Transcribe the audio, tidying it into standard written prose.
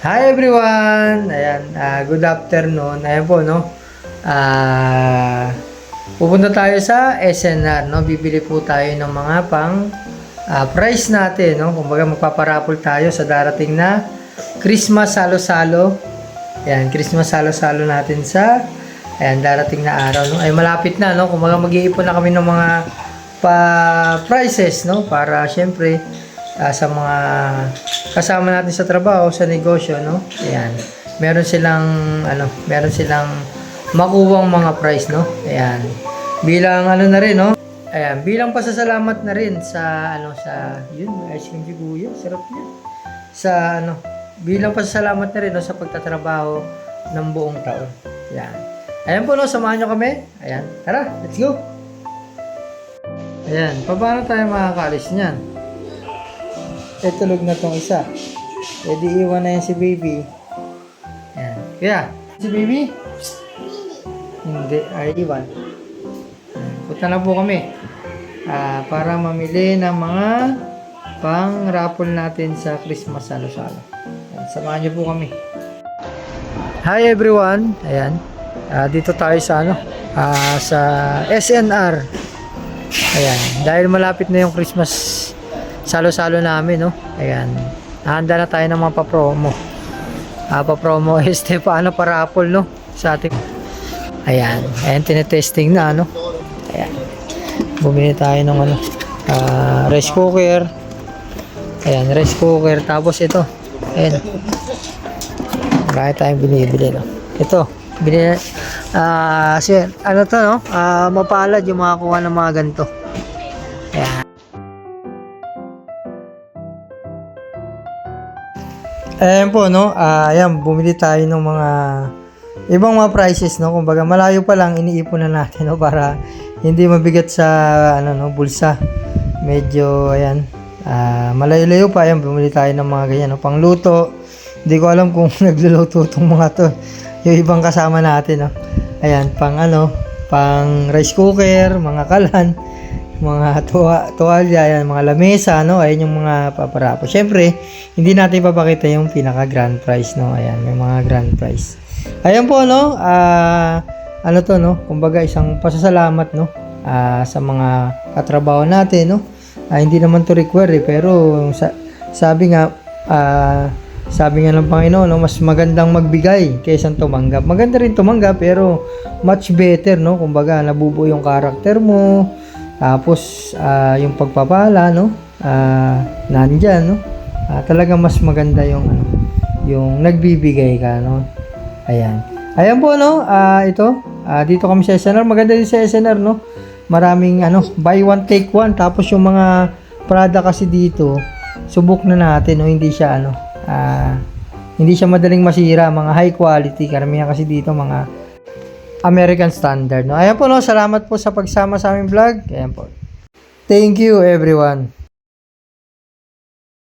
Hi everyone! Ayan, good afternoon. Ayan po, no? Pupunta tayo sa SNR, no? Bibili po tayo ng mga price natin, no? Kumbaga magpaparapol tayo sa darating na Christmas salo-salo. Ayan, Christmas salo-salo natin sa darating na araw, no? Ay malapit na, no? Kumbaga mag-iipon na kami ng mga prices, no? Para syempre sa mga kasama natin sa trabaho, sa negosyo, no? Ayan. Meron silang makuwang mga price, no? Ayan. Bilang na rin, no? Ayan, bilang pasasalamat na rin sa yun, ice cream si Kuya, sarap niya. Bilang pasasalamat na rin, no, sa pagtatrabaho ng buong taon. Ayan. Ayan po, no, samahan nyo kami. Ayan. Tara, let's go. Ayan, paano tayo makakalis niyan? Tulog na tong isa. Di iwan na yan si baby. Ayan. Kaya, si baby? Hindi, ay iwan. Punta na po kami. Para mamili ng mga pang-raffle natin sa Christmas salo-salo. Samahan niyo po kami. Hi everyone. Ayan. Dito tayo sa sa SNR. Ayan. Dahil malapit na yung Christmas salo-salo namin, no? Ayan. Handa na tayo ng mga pa-promo. Pa-promo paano pa-raffle, no? Sa ating. Ayan. Ayan, tinetesting na, no? Ayan. Bumili tayo ng rice cooker. Ayan, rice cooker. Tapos ito. Ayan. Marami tayong binibili, no? Ito. Binili. To, no? Mapalad yung makakuha ng mga ganito. Ayan. Ayan po, no? Ayan, bumili tayo ng mga ibang mga prices, no? Kumbaga, malayo pa lang, iniipon na natin, no? Para hindi mabigat sa, bulsa. Medyo, ayan, malayo-layo pa. Ayan, bumili tayo ng mga ganyan, no? Pangluto. Hindi ko alam kung nagluluto itong mga to. Yung ibang kasama natin, no? Ayan, pang rice cooker, mga kalan, mga tuwalya, ayan, mga lamesa, no? Ayan yung mga paparapo. Syempre, hindi natin papakita yung pinaka grand prize, no? Ayan, may mga grand prize. Ayan po, no? No? Kumbaga, isang pasasalamat, no? Sa mga katrabaho natin, no? Hindi naman to require, pero sabi nga ng Panginoon, no? Mas magandang magbigay kaysa tumanggap. Maganda rin tumanggap, pero much better, no? Kumbaga, nabubuo yung karakter mo. Tapos, yung pagpapala, no? Nandyan, no? Talaga mas maganda yung nagbibigay ka, no? Ayan. Ayan po, no? Ito, dito kami sa SNR. Maganda din sa SNR, no? Maraming, buy one, take one. Tapos, yung mga product kasi dito, subok na natin, no? Hindi siya, hindi siya madaling masira. Mga high quality. Karamihan kasi dito, mga American standard, no? Ayan po, no? Salamat po sa pagsama sa aming vlog. Ayan po. Thank you, everyone.